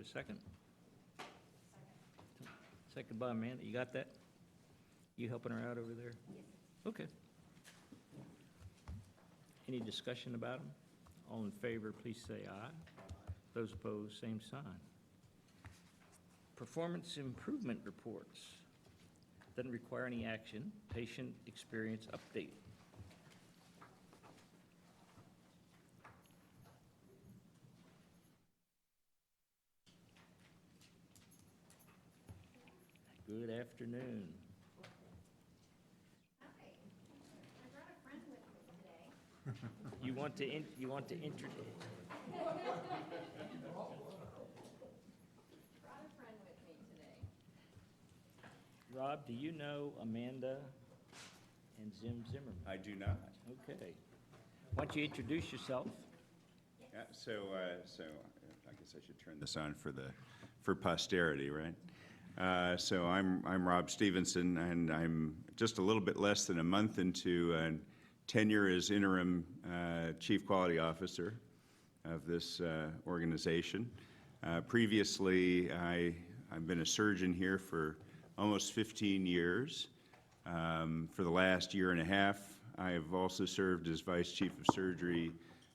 a second? Second by Amanda. You got that? You helping her out over there? Yes. Okay. Any discussion about them? All in favor, please say aye. Those opposed, same sign. Performance improvement reports. Doesn't require any action. Patient experience update. Good afternoon. Hi, I brought a friend with me today. You want to introduce? Brought a friend with me today. Rob, do you know Amanda and Zim Zimmerman? I do not. Okay. Why don't you introduce yourself? Yeah, so I guess I should turn this on for posterity, right? So I'm Rob Stevenson, and I'm just a little bit less than a month into tenure as interim Chief Quality Officer of this organization. Previously, I've been a surgeon here for almost 15 years. For the last year and a half, I have also served as Vice Chief of Surgery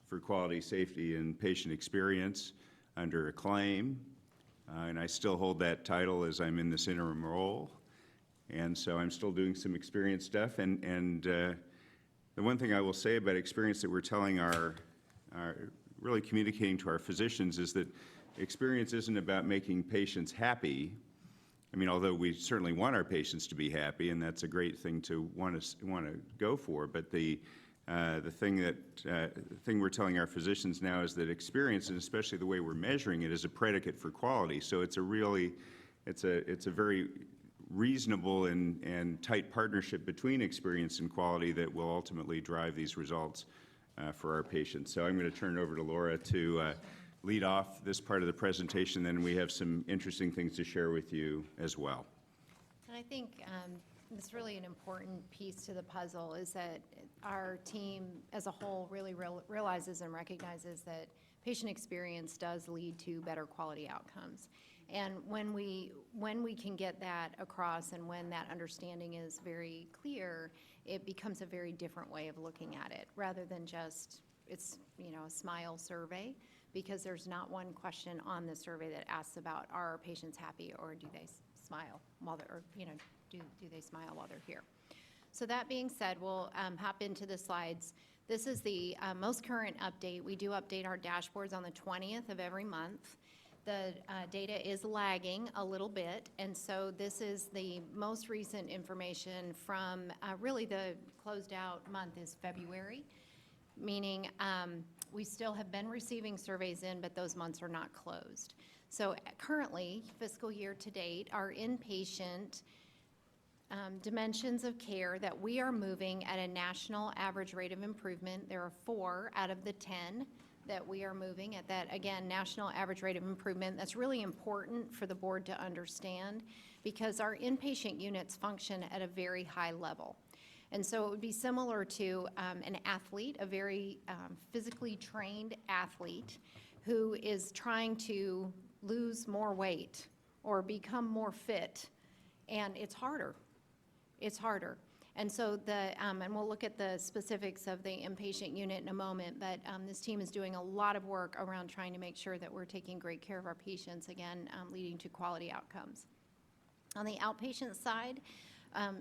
for Quality, Safety, and Patient Experience under Acclaim. And I still hold that title as I'm in this interim role. And so I'm still doing some experience stuff. And the one thing I will say about experience that we're telling really communicating to our physicians is that experience isn't about making patients happy. I mean, although we certainly want our patients to be happy, and that's a great thing to want to go for, but the thing we're telling our physicians now is that experience, and especially the way we're measuring it, is a predicate for quality. So it's a very reasonable and tight partnership between experience and quality that will ultimately drive these results for our patients. So I'm going to turn it over to Laura to lead off this part of the presentation, then we have some interesting things to share with you as well. And I think it's really an important piece to the puzzle is that our team as a whole really realizes and recognizes that patient experience does lead to better quality outcomes. And when we can get that across and when that understanding is very clear, it becomes a very different way of looking at it rather than just it's a smile survey, because there's not one question on the survey that asks about are our patients happy or do they smile while they're do they smile while they're here. So that being said, we'll hop into the slides. This is the most current update. We do update our dashboards on the 20th of every month. The data is lagging a little bit, and so this is the most recent information from really the closed out month is February, meaning we still have been receiving surveys in, but those months are not closed. So currently, fiscal year to date, our inpatient dimensions of care that we are moving at a national average rate of improvement. There are 4 out of the 10 that we are moving at that, again, national average rate of improvement. That's really important for the board to understand because our inpatient units function at a very high level. And so it would be similar to an athlete, a very physically trained athlete who is trying to lose more weight or become more fit, and it's harder. It's harder. And so and we'll look at the specifics of the inpatient unit in a moment, but this team is doing a lot of work around trying to make sure that we're taking great care of our patients, again, leading to quality outcomes. On the outpatient side,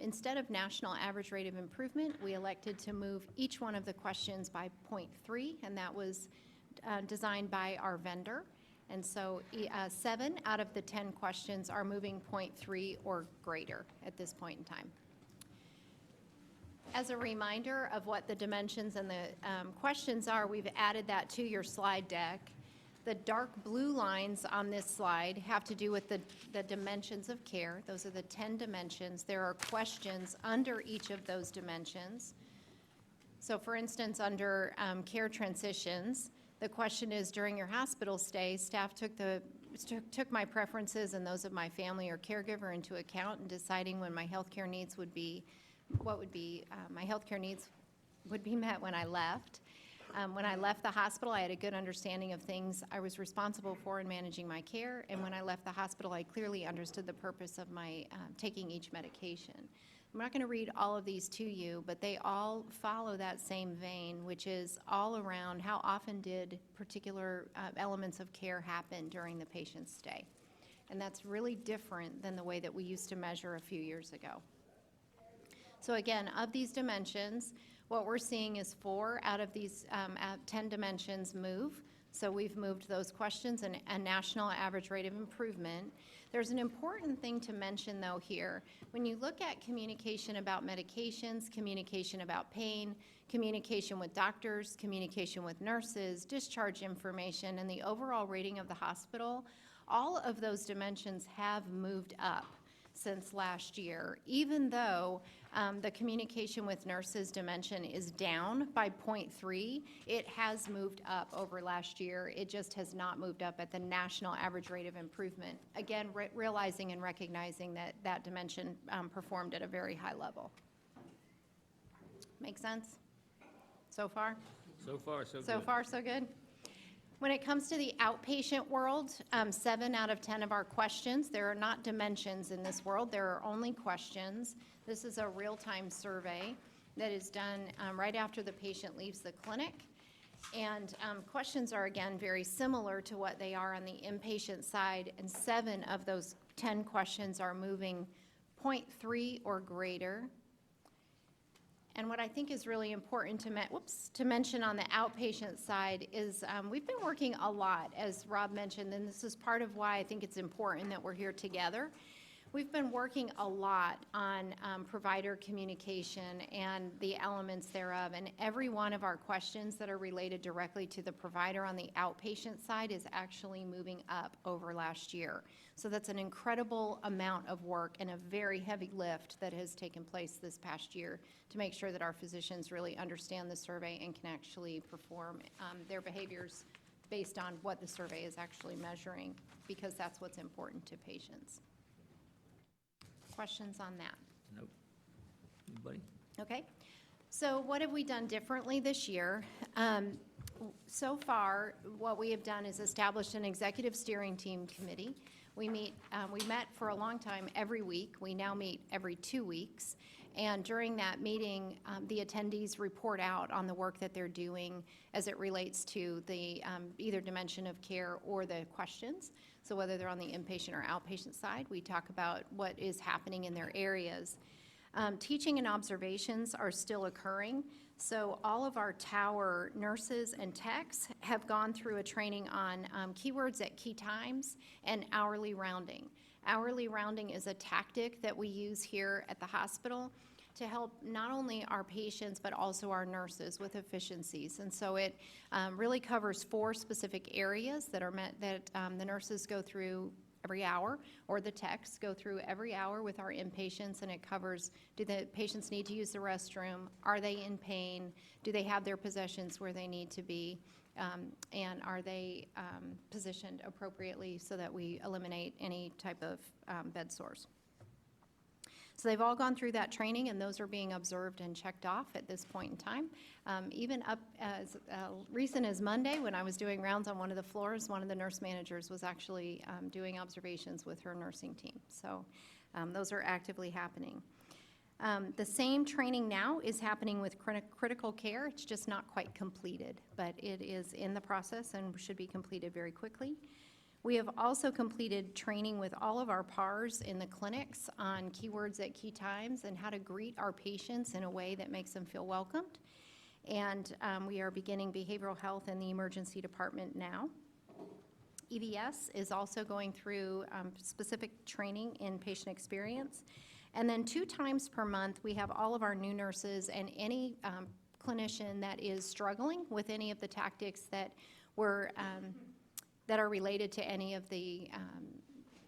instead of national average rate of improvement, we elected to move each one of the questions by 0.3, and that was designed by our vendor. And so 7 out of the 10 questions are moving 0.3 or greater at this point in time. As a reminder of what the dimensions and the questions are, we've added that to your slide deck. The dark blue lines on this slide have to do with the dimensions of care. Those are the 10 dimensions. There are questions under each of those dimensions. So for instance, under care transitions, the question is, during your hospital stay, staff took my preferences and those of my family or caregiver into account in deciding when my healthcare needs would be, my healthcare needs would be met when I left. When I left the hospital, I had a good understanding of things I was responsible for in managing my care, and when I left the hospital, I clearly understood the purpose of my taking each medication. I'm not going to read all of these to you, but they all follow that same vein, which is all around how often did particular elements of care happen during the patient's stay. And that's really different than the way that we used to measure a few years ago. So again, of these dimensions, what we're seeing is 4 out of these 10 dimensions move. So we've moved those questions and a national average rate of improvement. There's an important thing to mention, though, here. When you look at communication about medications, communication about pain, communication with doctors, communication with nurses, discharge information, and the overall rating of the hospital, all of those dimensions have moved up since last year, even though the communication with nurses dimension is down by 0.3, it has moved up over last year. It just has not moved up at the national average rate of improvement. Again, realizing and recognizing that that dimension performed at a very high level. Make sense so far? So far, so good. So far, so good. When it comes to the outpatient world, 7 out of 10 of our questions, there are not dimensions in this world, there are only questions. This is a real-time survey that is done right after the patient leaves the clinic. And questions are, again, very similar to what they are on the inpatient side, and 7 of those 10 questions are moving 0.3 or greater. And what I think is really important to mention on the outpatient side is we've been working a lot, as Rob mentioned, and this is part of why I think it's important that we're here together. We've been working a lot on provider communication and the elements thereof, and every one of our questions that are related directly to the provider on the outpatient side is actually moving up over last year. So that's an incredible amount of work and a very heavy lift that has taken place this past year to make sure that our physicians really understand the survey and can actually perform their behaviors based on what the survey is actually measuring, because that's what's important to patients. Questions on that? Nope. Anybody? Okay. So what have we done differently this year? So far, what we have done is established an executive steering team committee. We met for a long time every week. We now meet every 2 weeks. And during that meeting, the attendees report out on the work that they're doing as it relates to the either dimension of care or the questions. So whether they're on the inpatient or outpatient side, we talk about what is happening in their areas. Teaching and observations are still occurring. So all of our tower nurses and techs have gone through a training on keywords at key times and hourly rounding. Hourly rounding is a tactic that we use here at the hospital to help not only our patients but also our nurses with efficiencies. And so it really covers 4 specific areas that the nurses go through every hour, or the techs go through every hour with our inpatients, and it covers, do the patients need to use the restroom? Are they in pain? Do they have their possessions where they need to be? And are they positioned appropriately so that we eliminate any type of bed sores? So they've all gone through that training, and those are being observed and checked off at this point in time. Even up as recent as Monday, when I was doing rounds on one of the floors, one of the nurse managers was actually doing observations with her nursing team. So those are actively happening. The same training now is happening with critical care. It's just not quite completed, but it is in the process and should be completed very quickly. We have also completed training with all of our PARs in the clinics on keywords at key times and how to greet our patients in a way that makes them feel welcomed. And we are beginning behavioral health in the emergency department now. EVS is also going through specific training in patient experience. And then 2 times per month, we have all of our new nurses and any clinician that is struggling with any of the tactics that that are related to any of the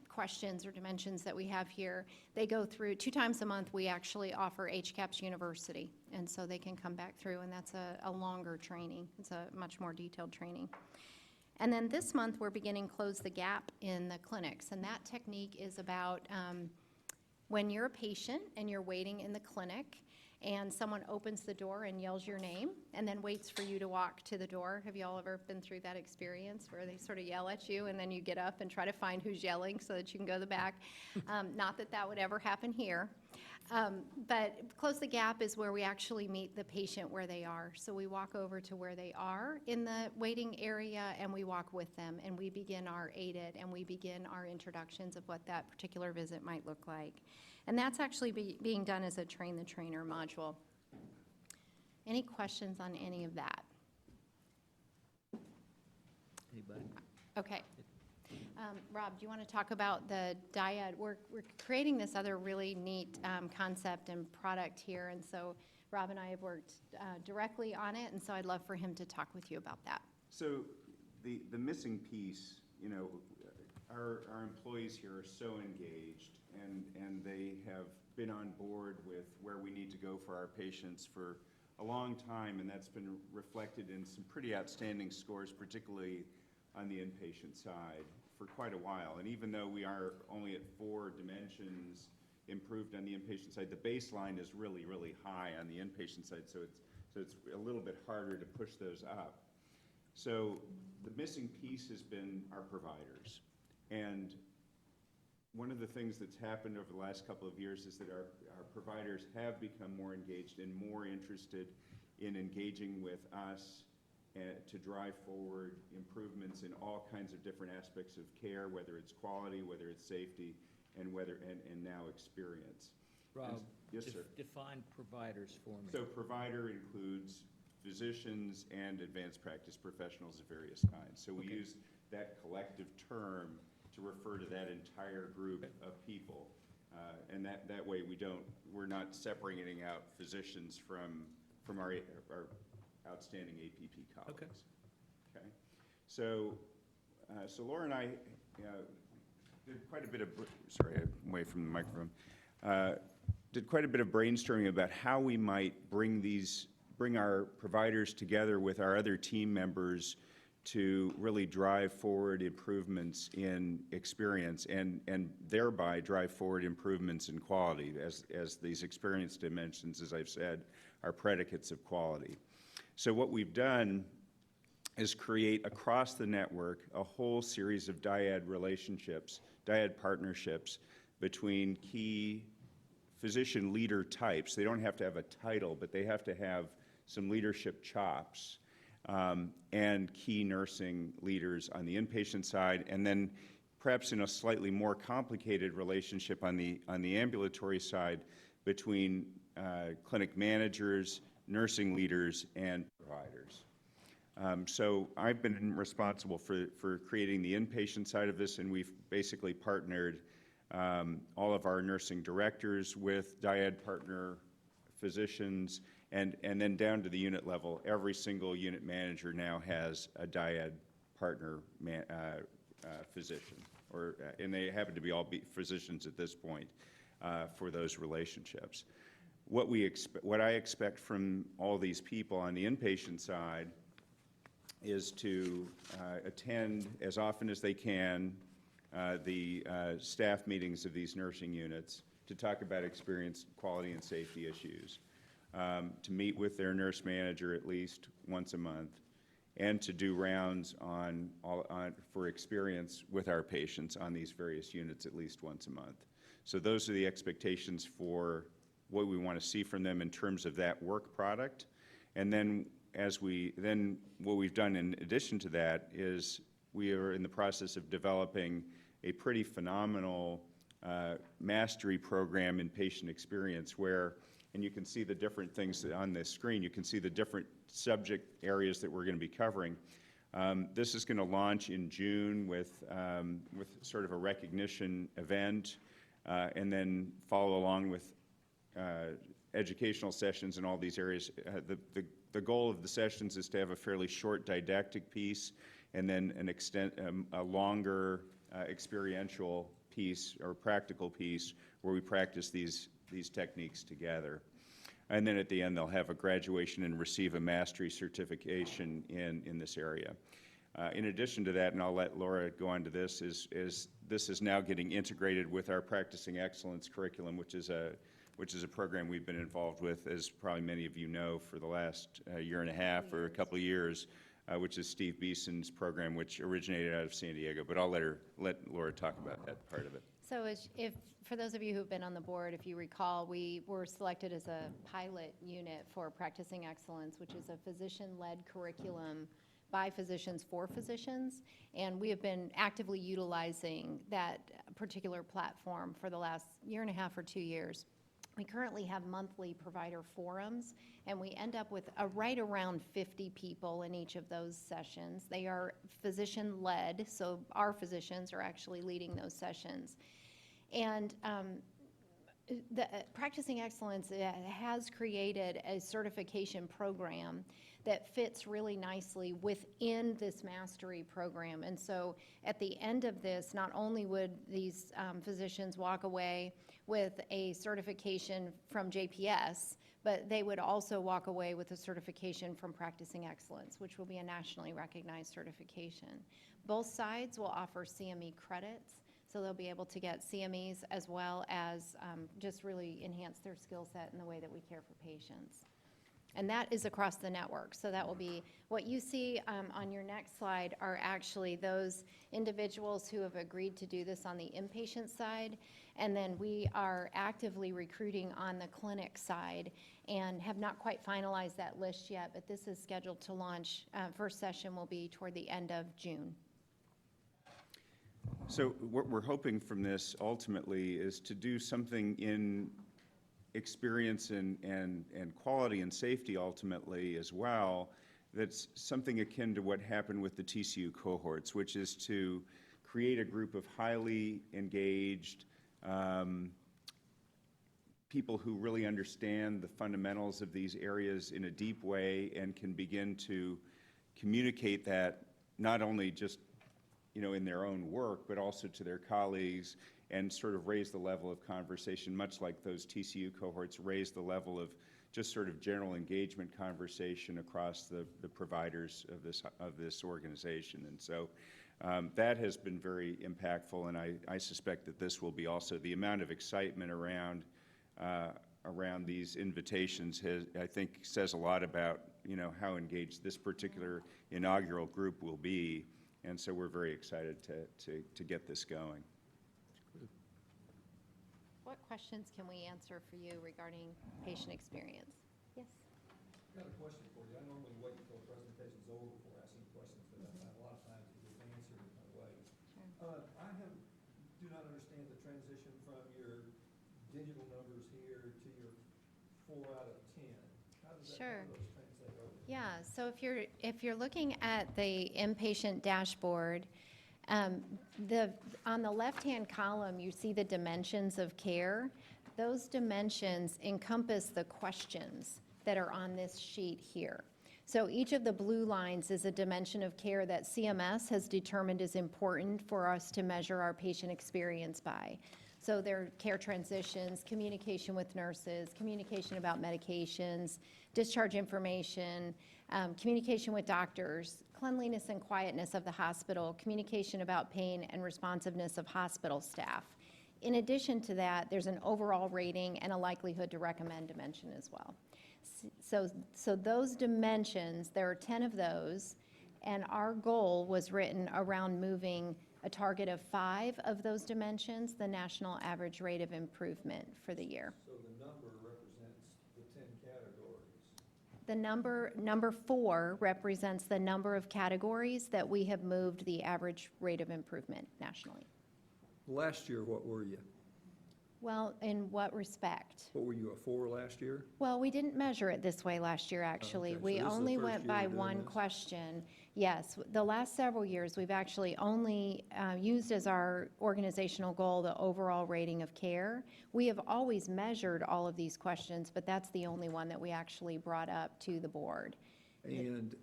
questions or dimensions that we have here. They go through 2 times a month. We actually offer HCAPS University, and so they can come back through, and that's a longer training. It's a much more detailed training. And then this month, we're beginning Close the Gap in the clinics, and that technique is about when you're a patient and you're waiting in the clinic and someone opens the door and yells your name and then waits for you to walk to the door. Have you all ever been through that experience where they sort of yell at you and then you get up and try to find who's yelling so that you can go to the back? Not that that would ever happen here. But Close the Gap is where we actually meet the patient where they are. So we walk over to where they are in the waiting area and we walk with them and we begin our aided and we begin our introductions of what that particular visit might look like. And that's actually being done as a train the trainer module. Any questions on any of that? Anybody? Okay. Rob, do you want to talk about the dyad? We're creating this other really neat concept and product here, and so Rob and I have worked directly on it, and so I'd love for him to talk with you about that. So the missing piece, you know, our employees here are so engaged, and they have been on board with where we need to go for our patients for a long time, and that's been reflected in some pretty outstanding scores, particularly on the inpatient side, for quite a while. And even though we are only at 4 dimensions improved on the inpatient side, the baseline is really, really high on the inpatient side, so it's a little bit harder to push those up. So the missing piece has been our providers. And one of the things that's happened over the last couple of years is that our providers have become more engaged and more interested in engaging with us to drive forward improvements in all kinds of different aspects of care, whether it's quality, whether it's safety, and now experience. Rob, yes, sir. Define providers for me. So provider includes physicians and advanced practice professionals of various kinds. So we use that collective term to refer to that entire group of people, and that way we're not separating out physicians from our outstanding APP colleagues. Okay. So Laura and I did quite a bit of, sorry, I'm away from the microphone, did quite a bit of brainstorming about how we might bring our providers together with our other team members to really drive forward improvements in experience and thereby drive forward improvements in quality, as these experience dimensions, as I've said, are predicates of quality. So what we've done is create across the network a whole series of dyad relationships, dyad partnerships between key physician leader types. They don't have to have a title, but they have to have some leadership chops, and key nursing leaders on the inpatient side, and then perhaps in a slightly more complicated relationship on the ambulatory side between clinic managers, nursing leaders, and providers. So I've been responsible for creating the inpatient side of this, and we've basically partnered all of our nursing directors with dyad partner physicians, and then down to the unit level. Every single unit manager now has a dyad partner physician, and they happen to be all physicians at this point for those relationships. What I expect from all these people on the inpatient side is to attend as often as they can the staff meetings of these nursing units to talk about experience, quality, and safety issues, to meet with their nurse manager at least once a month, and to do rounds for experience with our patients on these various units at least once a month. So those are the expectations for what we want to see from them in terms of that work product. And then what we've done in addition to that is we are in the process of developing a pretty phenomenal mastery program in patient experience where, and you can see the different things on this screen, you can see the different subject areas that we're going to be covering. This is going to launch in June with sort of a recognition event, and then follow along with educational sessions in all these areas. The goal of the sessions is to have a fairly short didactic piece, and then a longer experiential piece or practical piece where we practice these techniques together. And then at the end, they'll have a graduation and receive a mastery certification in this area. In addition to that, and I'll let Laura go on to this, is this is now getting integrated with our Practicing Excellence curriculum, which is a which is a program we've been involved with, as probably many of you know, for the last year and a half or a couple of years, which is Steve Beeson's program, which originated out of San Diego. But I'll let Laura talk about that part of it. So if, for those of you who've been on the board, if you recall, we were selected as a pilot unit for Practicing Excellence, which is a physician-led curriculum by physicians for physicians. And we have been actively utilizing that particular platform for the last year and a half or 2 years. We currently have monthly provider forums, and we end up with right around 50 people in each of those sessions. They are physician-led, so our physicians are actually leading those sessions. And the Practicing Excellence has created a certification program that fits really nicely within this mastery program. And so at the end of this, not only would these physicians walk away with a certification from JPS, but they would also walk away with a certification from Practicing Excellence, which will be a nationally recognized certification. Both sides will offer CME credits, so they'll be able to get CMEs as well as just really enhance their skill set in the way that we care for patients. And that is across the network. So that will be, what you see on your next slide are actually those individuals who have agreed to do this on the inpatient side. And then we are actively recruiting on the clinic side and have not quite finalized that list yet, but this is scheduled to launch. First session will be toward the end of June. So what we're hoping from this ultimately is to do something in experience and quality and safety ultimately as well, that's something akin to what happened with the TCU cohorts, which is to create a group of highly engaged people who really understand the fundamentals of these areas in a deep way and can begin to communicate that not only just in their own work, but also to their colleagues, and sort of raise the level of conversation, much like those TCU cohorts raise the level of just sort of general engagement conversation across the providers of this organization. And so that has been very impactful, and I suspect that this will be also. The amount of excitement around these invitations I think says a lot about how engaged this particular inaugural group will be. And so we're very excited to get this going. What questions can we answer for you regarding patient experience? Yes. I've got a question for you. I normally wait until the presentation's over before asking questions, but a lot of times it gets answered in my way. Sure. Do not understand the transition from your digital numbers here to your 4 out of 10. How does that, Sure. how do those translate over? Yeah, so if you're looking at the inpatient dashboard, on the left-hand column, you see the dimensions of care. Those dimensions encompass the questions that are on this sheet here. So each of the blue lines is a dimension of care that CMS has determined is important for us to measure our patient experience by. So their care transitions, communication with nurses, communication about medications, discharge information, communication with doctors, cleanliness and quietness of the hospital, communication about pain and responsiveness of hospital staff. In addition to that, there's an overall rating and a likelihood to recommend dimension as well. So those dimensions, there are 10 of those, and our goal was written around moving a target of 5 of those dimensions, the national average rate of improvement for the year. So the number represents the 10 categories. The number 4 represents the number of categories that we have moved the average rate of improvement nationally. Last year, what were you? Well, in what respect? What were you, a 4 last year? Well, we didn't measure it this way last year, actually. Okay, so We this is the only first went year by you're doing one this? question. Yes, the last several years, we've actually only used as our organizational goal the overall rating of care. We have always measured all of these questions, but that's the only one that we actually brought up to the board. And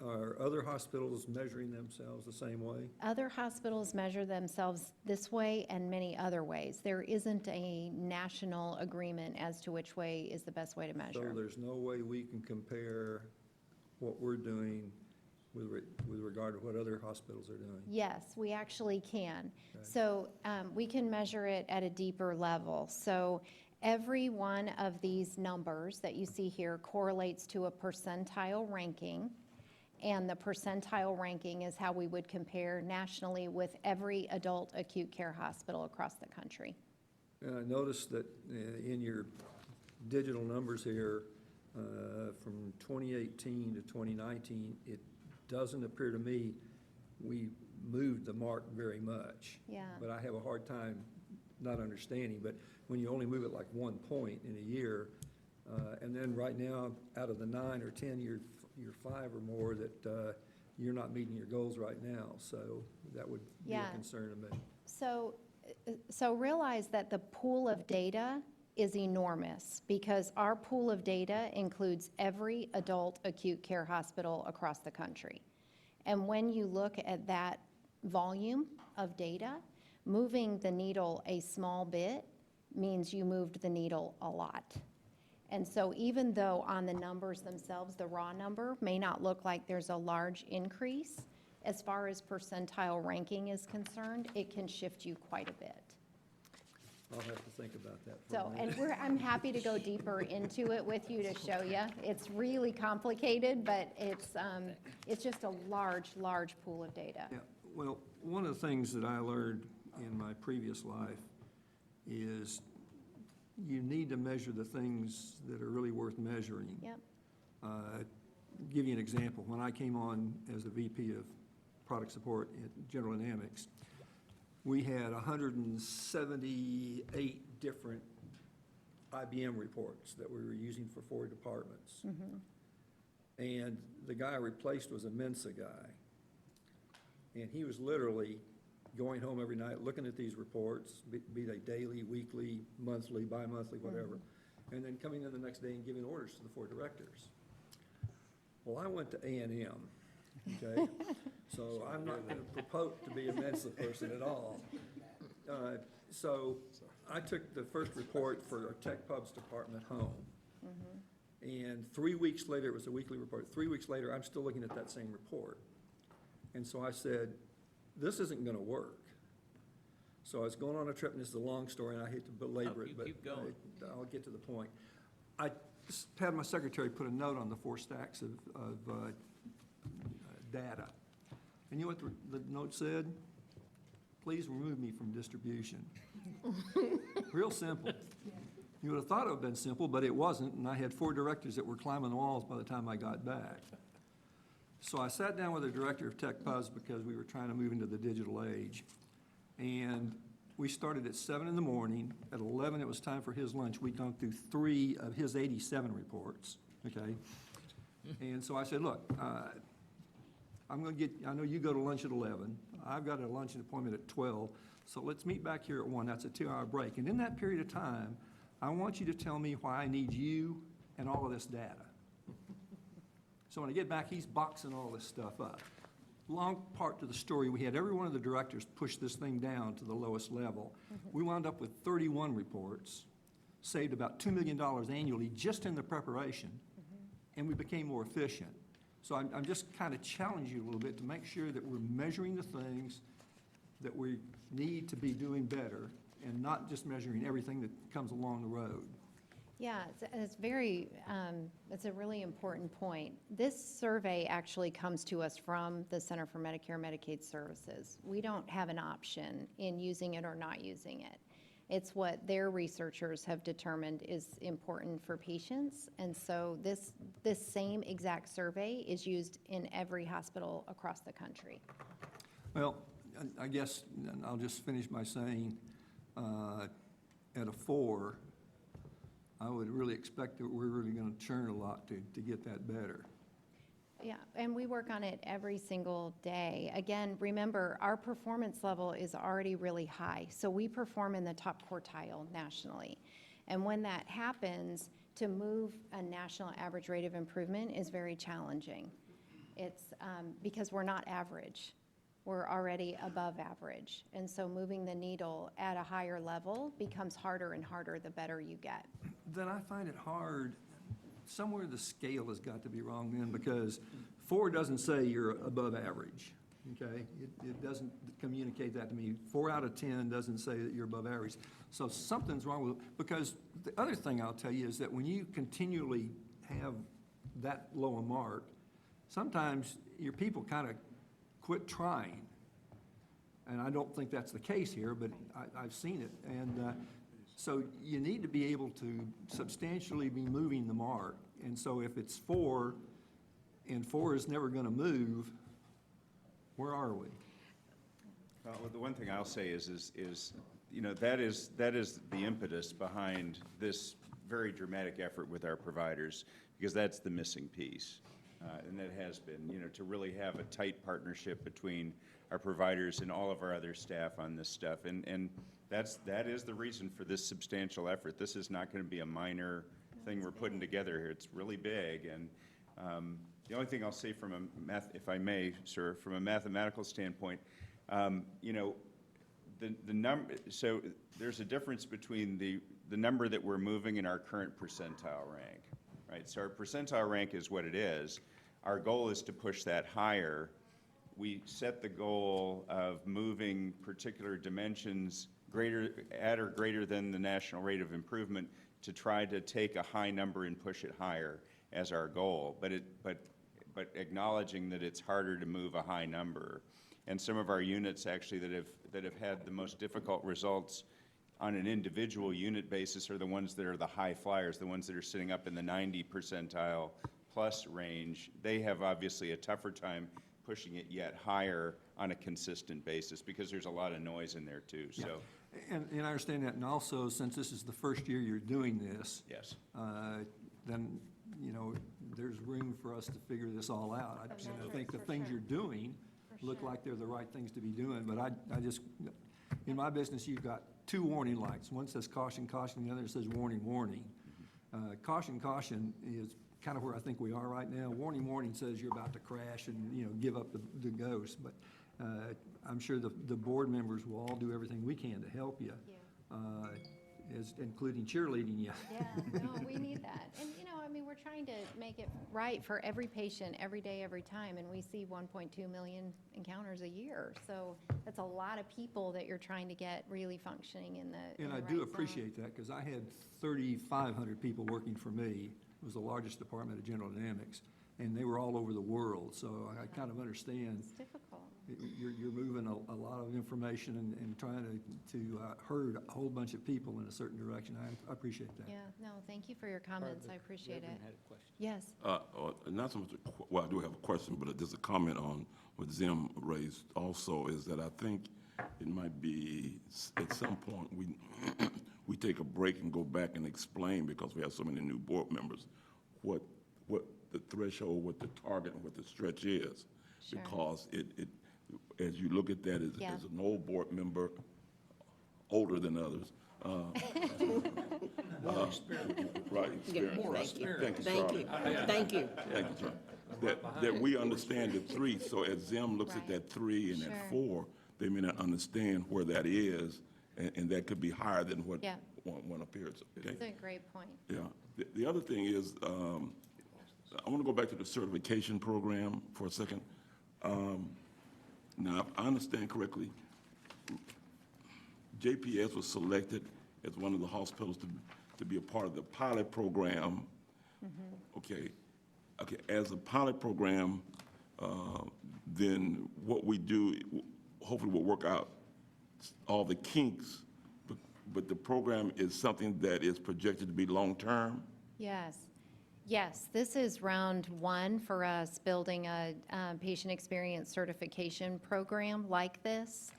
are other hospitals measuring themselves the same way? Other hospitals measure themselves this way and many other ways. There isn't a national agreement as to which way is the best way to So measure. there's no way we can compare what we're doing with regard to what other hospitals are doing? Yes, we actually can. Okay. So we can measure it at a deeper level. So Every one of these numbers that you see here correlates to a percentile ranking, and the percentile ranking is how we would compare nationally with every adult acute care hospital across the country. And I noticed that in your digital numbers here, from 2018 to 2019, it doesn't appear to me we moved the mark very much. Yeah. But I have a hard time not understanding. But when you only move it like 1 point in a year, and then right now, out of the 9 or 10, you're 5 or more that you're not meeting your goals right now. So that would be a Yeah. concern to me. So realize that the pool of data is enormous, because our pool of data includes every adult acute care hospital across the country. And when you look at that volume of data, moving the needle a small bit means you moved the needle a lot. And so even though on the numbers themselves, the raw number may not look like there's a large increase, as far as percentile ranking is concerned, it can shift you quite a bit. I'll have to think about that for a So, minute. and I'm happy to go deeper into it with you to show you. It's really complicated, but it's just a large, large pool of data. Yeah, well, one of the things that I learned in my previous life is you need to measure the things that are really worth measuring. Yep. Give you an example. When I came on as the VP of Product Support at General Dynamics, we had 178 different IBM reports that we were using for 4 departments. And the guy I replaced was a Mensa guy. And he was literally going home every night, looking at these reports, be they daily, weekly, monthly, bi-monthly, whatever, and then coming in the next day and giving orders to the 4 directors. Well, I went to A&M, okay? So I'm not going to propose to be a Mensa person at all. So I took the first report for our Tech Pubs department home. And 3 weeks later, it was a weekly report. 3 weeks later, I'm still looking at that same report. And so I said, this isn't going to work. So I was going on a trip, and this is a long story, and I hate to belabor it, but keep going. I'll get to the point. I just had my secretary put a note on the 4 stacks of data. And you know what the note said? Please remove me from distribution. Real simple. You would have thought it would have been simple, but it wasn't, and I had 4 directors that were climbing the walls by the time I got back. So I sat down with the director of Tech Pubs because we were trying to move into the digital age. And we started at 7 in the morning. At 11, it was time for his lunch. We'd gone through 3 of his 87 reports, okay? And so I said, look, I'm going to get, I know you go to lunch at 11. I've got a lunch appointment at 12. So let's meet back here at 1. That's a 2-hour break. And in that period of time, I want you to tell me why I need you and all of this data. So when I get back, he's boxing all this stuff up. Long part to the story, we had every one of the directors push this thing down to the lowest level. We wound up with 31 reports, saved about $2 million annually just in the preparation, and we became more efficient. So I'm just kind of challenging you a little bit to make sure that we're measuring the things that we need to be doing better and not just measuring everything that comes along the road. Yeah, it's very, it's a really important point. This survey actually comes to us from the Center for Medicare and Medicaid Services. We don't have an option in using it or not using it. It's what their researchers have determined is important for patients. And so this same exact survey is used in every hospital across the country. Well, I guess I'll just finish by saying, at a 4, I would really expect that we're really going to churn a lot to get that better. Yeah, and we work on it every single day. Again, remember, our performance level is already really high, so we perform in the top quartile nationally. And when that happens, to move a national average rate of improvement is very challenging. It's because we're not average. We're already above average. And so moving the needle at a higher level becomes harder and harder the better you get. Then I find it hard, somewhere the scale has got to be wrong then, because 4 doesn't say you're above average. okay? It doesn't communicate that to me. 4 out of 10 doesn't say that you're above average. So something's wrong with, because the other thing I'll tell you is that when you continually have that low a mark, sometimes your people kind of quit trying. And I don't think that's the case here, but I've seen it. And so you need to be able to substantially be moving the mark. And so if it's 4, and 4 is never going to move, where are we? Well, the one thing I'll say is, you know, that is the impetus behind this very dramatic effort with our providers, because that's the missing piece. And that has been, you know, to really have a tight partnership between our providers and all of our other staff on this stuff. And that is the reason for this substantial effort. This is not going to be a minor thing we're putting together here. It's really big. And the only thing I'll say from a if I may, sir, from a mathematical standpoint, you know, the number, so there's a difference between the number that we're moving and our current percentile rank, right? So our percentile rank is what it is. Our goal is to push that higher. We set the goal of moving particular dimensions at or greater than the national rate of improvement to try to take a high number and push it higher as our goal, but acknowledging that it's harder to move a high number. And some of our units actually that have had the most difficult results on an individual unit basis are the ones that are the high flyers, the ones that are sitting up in the 90 percentile plus range. They have obviously a tougher time pushing it yet higher on a consistent basis because there's a lot of noise in there too. Yeah. So, And I understand that, and also, since this is the first year you're doing this, yes. then, you know, there's room for us to figure this all out. I metrics, think the for things sure. you're doing For look sure. like they're the right things to be doing, but I just, in my business, you've got 2 warning lights. One says caution, caution, the other says warning, warning. Caution, caution is kind of where I think we are right now. Warning, warning says you're about to crash and, you know, give up the ghost, but I'm sure the board members will all do everything we can to help you. Including cheerleading you. Yeah, no, we need that. And, you know, I mean, we're trying to make it right for every patient, every day, every time, and we see 1.2 million encounters a year. So that's a lot of people that you're trying to get really functioning in the And the I right do zone. appreciate that, because I had 3,500 people working for me. It was the largest department of General Dynamics, and they were all over the world, so I kind of understand. It's difficult. You're moving a lot of information and trying to herd a whole bunch of people in a certain direction. I appreciate that. Yeah, no, thank you for your comments. I appreciate it. Reverend had a question. Yes. Not so much, well, I do have a question, but there's a comment on what Zim raised also, is that I think it might be, at some point, we take a break and go back and explain, because we have so many new board members, what the threshold, what the target, and what the stretch is. Sure. Because as you look at that Yeah. as an old board member, older than others, right, experience, right. Thank you, Thank you, Charlie. thank you. Thank you, Charlie. That we understand the 3, so as Zim looks at Right. that 3 and Sure. that 4, they may not understand where that is, and that could be higher than what Yeah. one appears, okay? That's a great point. Yeah. The other thing is, I want to go back to the certification program for a second. Now, if I understand correctly, JPS was selected as one of the hospitals to be a part of the pilot program. Okay. As a pilot program, then what we do, hopefully we'll work out all the kinks, but the program is something that is projected to be long-term? Yes. Yes, this is round 1 for us building a patient experience certification program like this.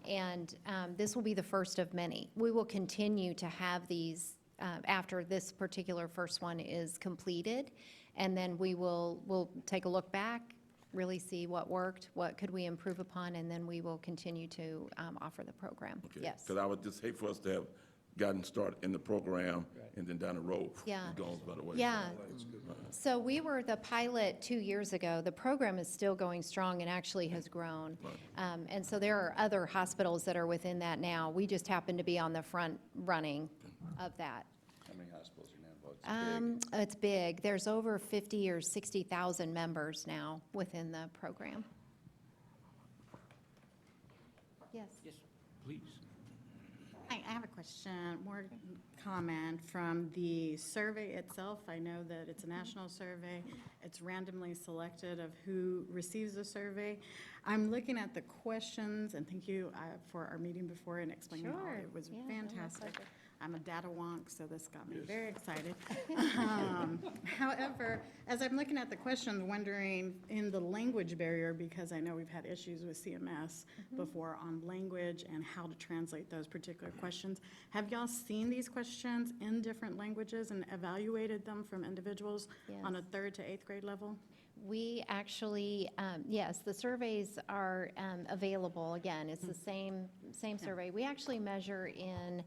And this will be the first of many. We will continue to have these after this particular first one is completed. And then we'll take a look back, really see what worked, what could we improve upon, and then we will continue to offer the program. Okay. Yes. Because I would just hate for us to have gotten started in the program and then down the road, Yeah. it goes by the way. Yeah. So we were the pilot 2 years ago. The program is still going strong and actually has grown. And so there are other hospitals that are within that now. We just happen to be on the front running of that. How many hospitals are now involved? It's big. It's big. There's over 50 or 60,000 members now within the program. please. I have a question, more comment from the survey itself. I know that it's a national survey. It's randomly selected of who receives the survey. I'm looking at the questions, and thank you for our meeting before and explaining all. Sure. It was Yeah, no, my fantastic. pleasure. I'm a data wonk, so this got me very excited. However, as I'm looking at the questions, wondering in the language barrier, because I know we've had issues with CMS before on language and how to translate those particular questions. Have y'all seen these questions in different languages and evaluated them from individuals on a Yes. 3rd to 8th grade level? We actually, yes, the surveys are available. Again, it's the same survey. We actually measure in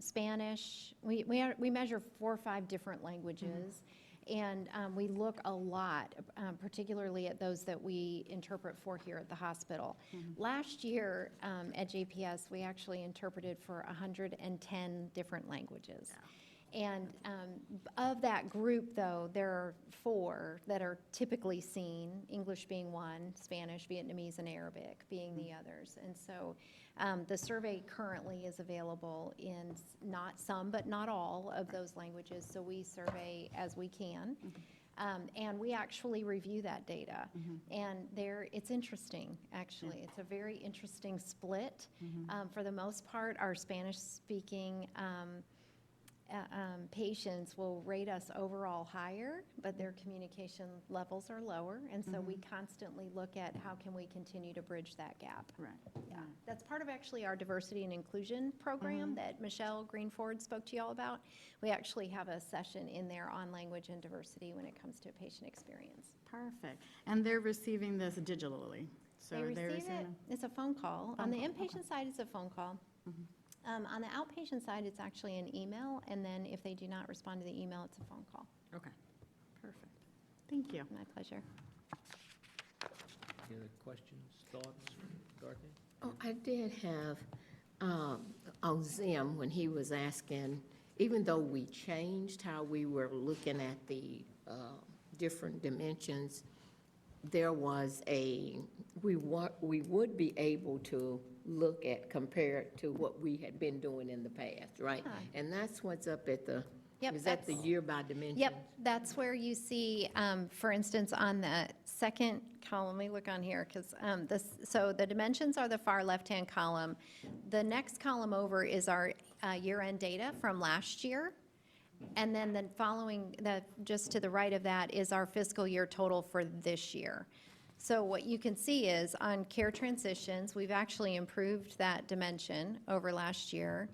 Spanish. We measure 4 or 5 different languages, and we look a lot, particularly at those that we interpret for here at the hospital. Last year at JPS, we actually interpreted for 110 different languages. And of that group, though, there are 4 that are typically seen, English being one, Spanish, Vietnamese, and Arabic being the others. And so the survey currently is available in not some, but not all of those languages, so we survey as we can. And we actually review that data. And it's interesting, actually. It's a very interesting split. For the most part, our Spanish-speaking patients will rate us overall higher, but their communication levels are lower. And so we constantly look at how can we continue to bridge that gap. Right. Yeah, that's part of actually our diversity and inclusion program that Michelle Greenford spoke to you all about. We actually have a session in there on language and diversity when it comes to patient experience. Perfect. And they're receiving this digitally? So They they're receive it, receiving- it's a phone call. On the Phone call, inpatient side, it's a phone call. On the outpatient side, it's actually an email, and then if they do not respond to the email, it's a phone call. Okay, perfect. Thank you. My pleasure. Any other questions, thoughts, Dorothy? Oh, I did have, on Zim, when he was asking, even though we changed how we were looking at the different dimensions, there was we would be able to look at, compare it to what we had been doing in the past, right? Yeah. And that's what's up at the, Yep, is that the that's- year by dimension? Yep, that's where you see, for instance, on the second column, let me look on here, because so the dimensions are the far left-hand column. The next column over is our year-end data from last year. And then following, just to the right of that is our fiscal year total for this year. So what you can see is on care transitions, we've actually improved that dimension over last year.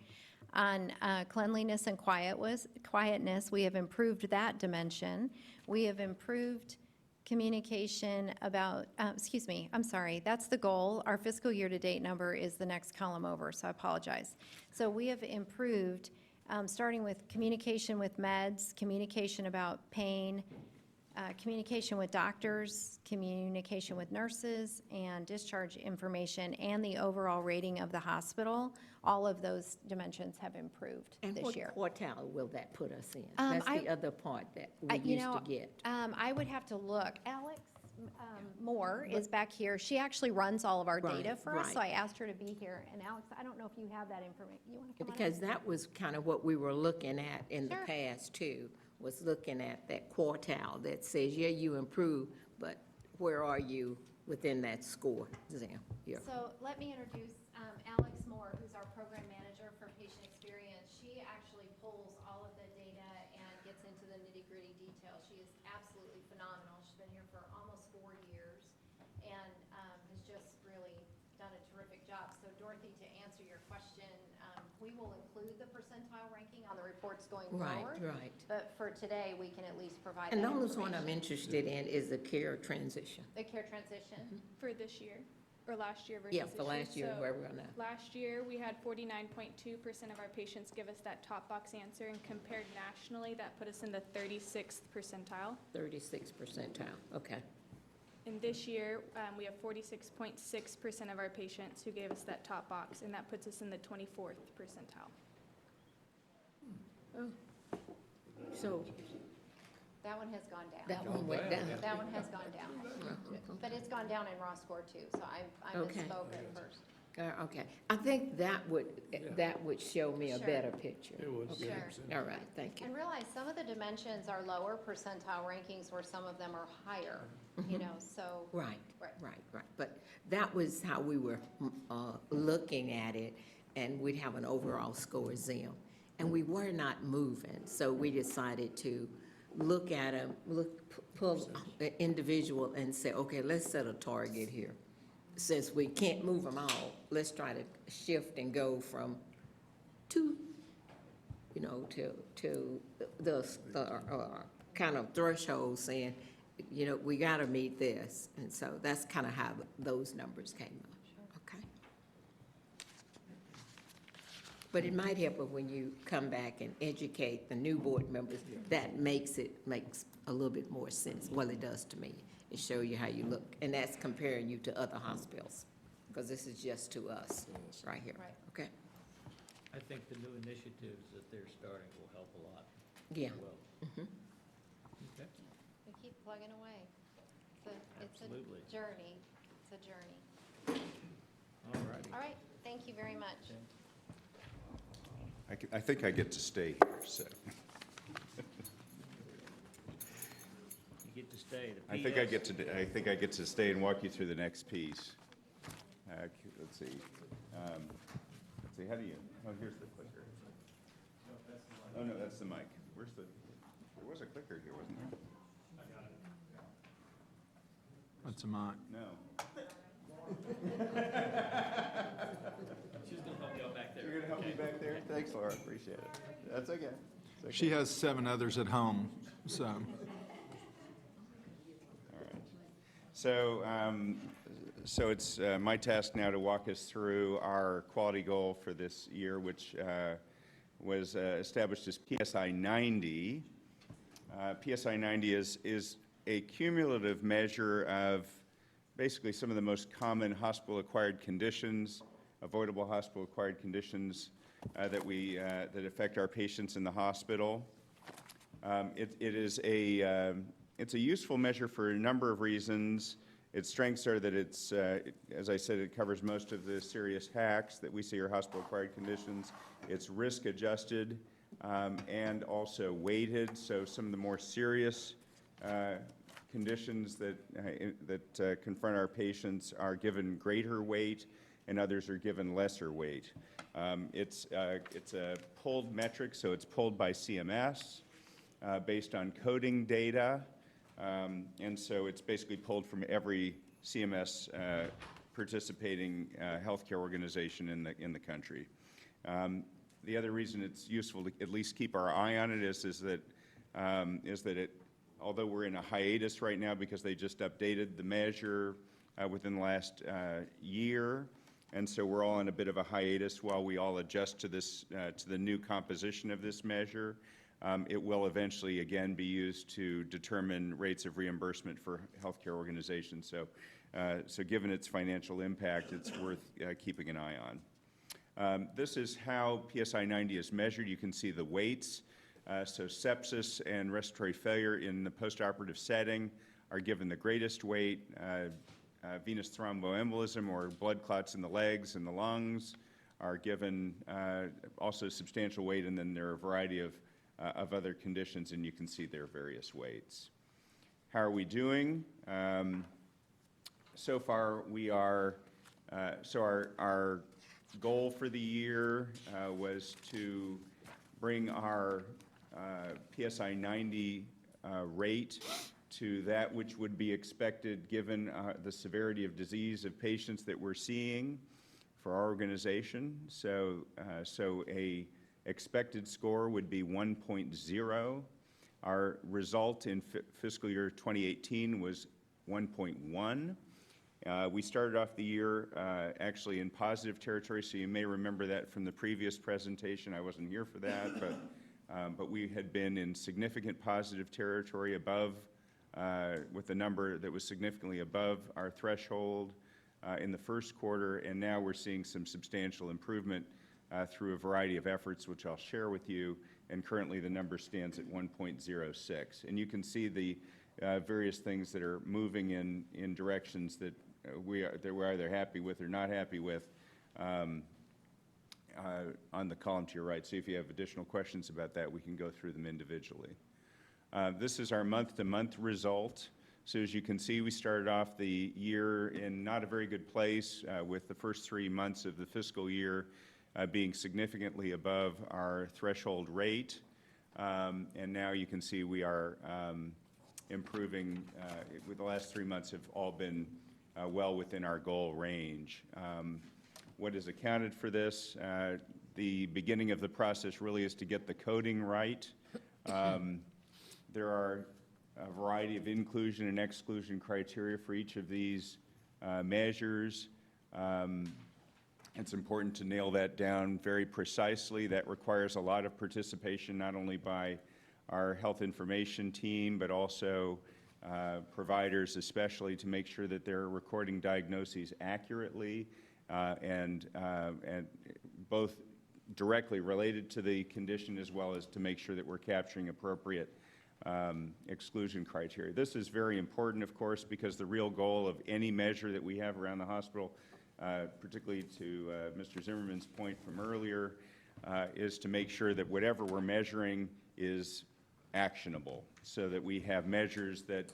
On cleanliness and quietness, we have improved that dimension. We have improved communication about, excuse me, I'm sorry, that's the goal. Our fiscal year-to-date number is the next column over, so I apologize. So we have improved, starting with communication with meds, communication about pain, communication with doctors, communication with nurses, and discharge information, and the overall rating of the hospital. All of those dimensions have improved And this what year. quartile will that put us in? That's the other part that we You used to know, get. I would have to look. Alex Moore is back here. She actually runs all of our Right, data for us, so I right. asked her to be here. And Alex, I don't know if you have that information. You want to come on up? Because that was kind of what we were looking at in the Sure. past too, was looking at that quartile that says, yeah, you improved, but where are you within that score, Zim? Yeah. So let me introduce Alex Moore, who's our program manager for patient experience. She actually pulls all of the data and gets into the nitty-gritty details. She is absolutely phenomenal. She's been here for almost 4 years and has just really done a terrific job. So Dorothy, to answer your question, we will include the percentile ranking on the reports going Right, forward. right. But for today, we can at least provide And that the only one I'm information. interested in is the care transition. The care transition. For this year, or last year versus Yeah, this for last year, So where we're now. Last year, we had 49.2% of our patients give us that top box answer, and compared nationally, that put us in the 36th percentile. 36 percentile, okay. And this year, we have 46.6% of our patients who gave us that top box, and that puts us in the 24th percentile. So That one has gone down. that one went down. That one has gone down. But it's gone down in raw score too, so I Okay. misspoke at first. Okay, I think that would show me a Sure. better picture. It would, Okay. Sure. All right, thank you. And realize some of the dimensions are lower percentile rankings where some of them are higher, you know, so. Right, Right. right. But that was how we were looking at it, and we'd have an overall score ZIM. And we were not moving, so we decided to look at them, pull an individual and say, okay, let's set a target here. Since we can't move them all, let's try to shift and go from 2, you know, to the kind of threshold saying, you know, we gotta meet this. And so that's kind of how those numbers came up, okay? But it might help when you come back and educate the new board members, that makes a little bit more sense. Well, it does to me. It show you how you look, and that's comparing you to other hospitals, because this is just to us, right here, Right. okay? I think the new initiatives that they're starting will help a lot. Yeah. as well. Okay. We keep plugging away. It's Absolutely. a journey. It's a journey. All righty. All right, thank you very much. I think I get to stay here, so. You get to stay. The I think I PS get to stay and walk you through the next piece. Let's see. Let's see, how do you, oh, here's the clicker. Oh, no, that's the mic. Where's the, there was a clicker here, wasn't there? That's a mic. No. She's gonna help you out back there. You're gonna help me back there? Thanks, Laura, appreciate it. That's okay. It's okay. She has 7 others at home, so. All right. So, so it's my task now to walk us through our quality goal for this year, which was established as PSI 90. PSI 90 is a cumulative measure of basically some of the most common hospital-acquired conditions, avoidable hospital-acquired conditions that affect our patients in the hospital. It's a useful measure for a number of reasons. Its strengths are that it's, as I said, it covers most of the serious HACs that we see are hospital-acquired conditions. It's risk-adjusted and also weighted, so some of the more serious conditions that confront our patients are given greater weight, and others are given lesser weight. It's a pulled metric, so it's pulled by CMS based on coding data. And so it's basically pulled from every CMS participating healthcare organization in the country. The other reason it's useful to at least keep our eye on it is that it, although we're in a hiatus right now because they just updated the measure within the last year, and so we're all in a bit of a hiatus while we all adjust to this to the new composition of this measure. It will eventually, again, be used to determine rates of reimbursement for healthcare organizations. So given its financial impact, it's worth keeping an eye on. This is how PSI 90 is measured. You can see the weights. So sepsis and respiratory failure in the postoperative setting are given the greatest weight. Venous thromboembolism, or blood clots in the legs and the lungs, are given also substantial weight, and then there are a variety of other conditions, and you can see their various weights. How are we doing? So far, we are, so our goal for the year was to bring our PSI 90 rate to that which would be expected given the severity of disease of patients that we're seeing for our organization. So a expected score would be 1.0. Our result in fiscal year 2018 was 1.1. We started off the year actually in positive territory, so you may remember that from the previous presentation. I wasn't here for that, but we had been in significant positive territory above, with a number that was significantly above our threshold in the first quarter, and now we're seeing some substantial improvement through a variety of efforts, which I'll share with you, and currently the number stands at 1.06. And you can see the various things that are moving in directions that we're either happy with or not happy with. on the column to your right. So if you have additional questions about that, we can go through them individually. This is our month-to-month result. So as you can see, we started off the year in not a very good place with the first 3 months of the fiscal year being significantly above our threshold rate. And now you can see we are improving. With the last 3 months have all been well within our goal range. What has accounted for this? The beginning of the process really is to get the coding right. There are a variety of inclusion and exclusion criteria for each of these measures. It's important to nail that down very precisely. That requires a lot of participation, not only by our health information team, but also providers especially, to make sure that they're recording diagnoses accurately and both directly related to the condition, as well as to make sure that we're capturing appropriate exclusion criteria. This is very important, of course, because the real goal of any measure that we have around the hospital, particularly to Mr. Zimmerman's point from earlier, is to make sure that whatever we're measuring is actionable, so that we have measures that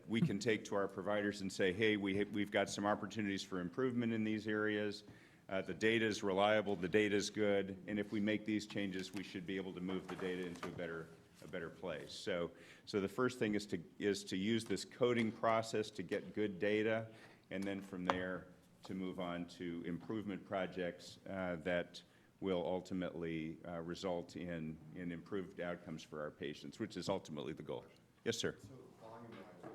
we can take to our providers and say, hey, we've got some opportunities for improvement in these areas. The data is reliable, the data is good, and if we make these changes, we should be able to move the data into a better place. So the first thing is to use this coding process to get good data, and then from there to move on to improvement projects that will ultimately result in improved outcomes for our patients, which is ultimately the goal. Yes, sir. So volume-wise, I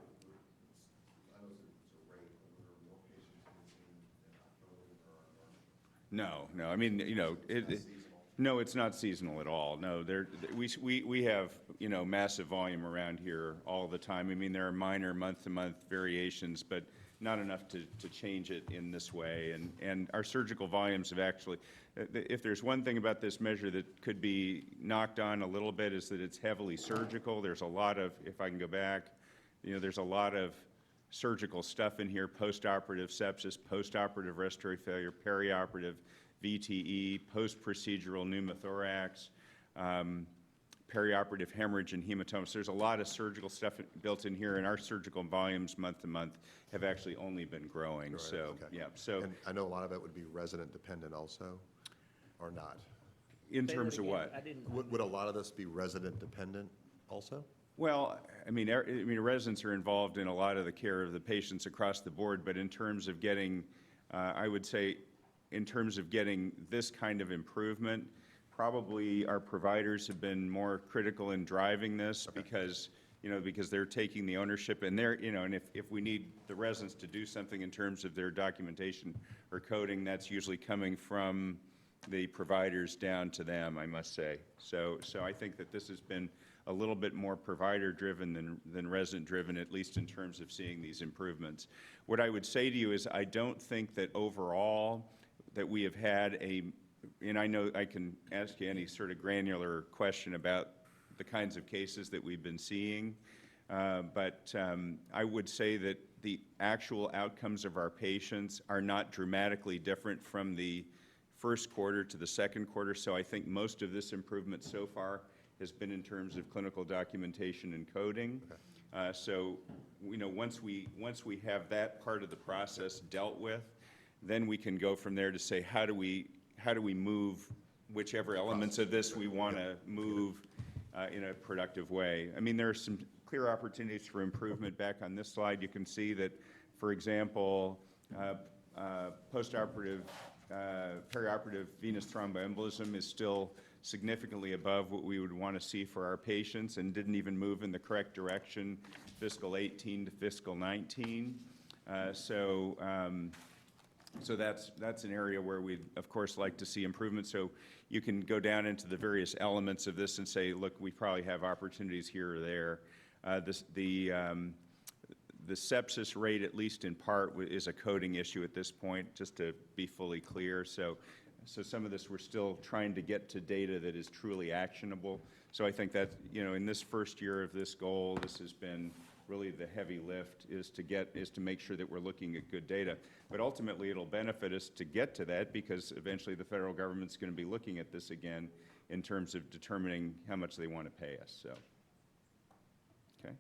know it's a rate, but were there more patients being seen in October or March? No. I mean, no, it's not seasonal at all. No, we have, massive volume around here all the time. I mean, there are minor month-to-month variations, but not enough to change it in this way. And our surgical volumes have actually, if there's one thing about this measure that could be knocked on a little bit, is that it's heavily surgical. There's a lot of, if I can go back, there's a lot of surgical stuff in here: post-operative sepsis, post-operative respiratory failure, perioperative VTE, post-procedural pneumothorax, perioperative hemorrhage and hematomas. There's a lot of surgical stuff built in here, and our surgical volumes month to month have actually only been growing. Right, So, okay. yeah. So, And I know a lot of it would be resident dependent also, or not? in Say terms that of again. what? I didn't. Would a lot of this be resident dependent also? Well, I mean, residents are involved in a lot of the care of the patients across the board, but in terms of getting, I would say, in terms of getting this kind of improvement, probably our providers have been more critical in driving this because they're taking the ownership, and and if we need the residents to do something in terms of their documentation or coding, that's usually coming from the providers down to them, I must say. So I think that this has been a little bit more provider-driven than resident-driven, at least in terms of seeing these improvements. What I would say to you is I don't think that overall that we have had and I know I can ask you any sort of granular question about the kinds of cases that we've been seeing, but I would say that the actual outcomes of our patients are not dramatically different from the first quarter to the second quarter. So I think most of this improvement so far has been in terms of clinical documentation and coding. So once we have that part of the process dealt with, then we can go from there to say, how do we move whichever elements of this we want to move in a productive way. I mean, there are some clear opportunities for improvement. Back on this slide, you can see that, for example, postoperative perioperative venous thromboembolism is still significantly above what we would want to see for our patients, and didn't even move in the correct direction fiscal 18 to fiscal 19. So that's an area where we'd, of course, like to see improvement. So you can go down into the various elements of this and say, look, we probably have opportunities here or there. The sepsis rate, at least in part, is a coding issue at this point, just to be fully clear. So some of this, we're still trying to get to data that is truly actionable. So I think that, in this first year of this goal, this has been really the heavy lift, is to make sure that we're looking at good data. But ultimately, it'll benefit us to get to that, because eventually the federal government's going to be looking at this again in terms of determining how much they want to pay us, so. Okay.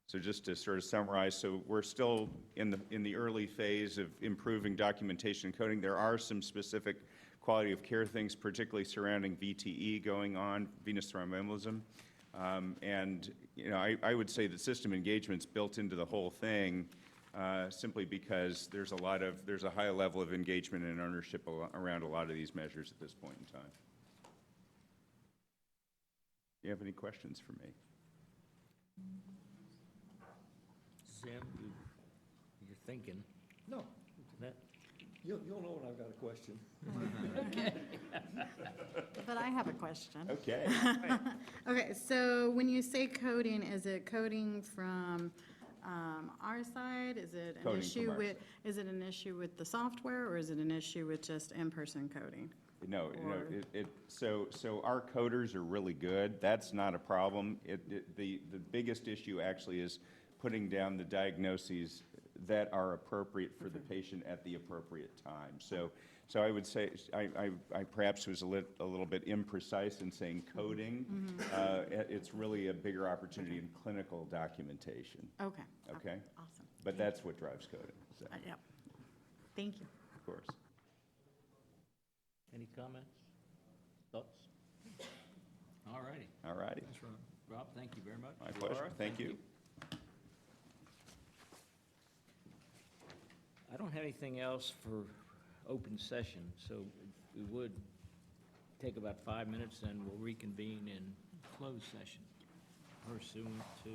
So just to sort of summarize, so we're still in the early phase of improving documentation and coding. There are some specific quality of care things, particularly surrounding VTE going on, venous thromboembolism. And, you know, I would say that system engagement's built into the whole thing, simply because there's a high level of engagement and ownership around a lot of these measures at this point in time. Do you have any questions for me? Sam, you're thinking. No, That, you'll know when I've got a question. But I have a question. Okay. Okay, so when you say coding, is it coding from our side? Is it an Coding issue from our with, is it an issue with the software, or is it an issue with just in-person coding? No, Or- so our coders are really good. That's not a problem. The biggest issue actually is putting down the diagnoses that are appropriate for the patient at the appropriate time. So I would say, I perhaps was a little bit imprecise in saying coding. It's really a bigger opportunity in clinical documentation, Okay. okay? Awesome. But that's what drives coding, so, Yep. Thank you. of course. any comments? Thoughts? All righty. All righty. Thanks, Rob. Rob, thank you very much. My pleasure. Laura, Thank you. I don't have anything else for open session, so we would take about 5 minutes, and we'll reconvene in closed session pursuant to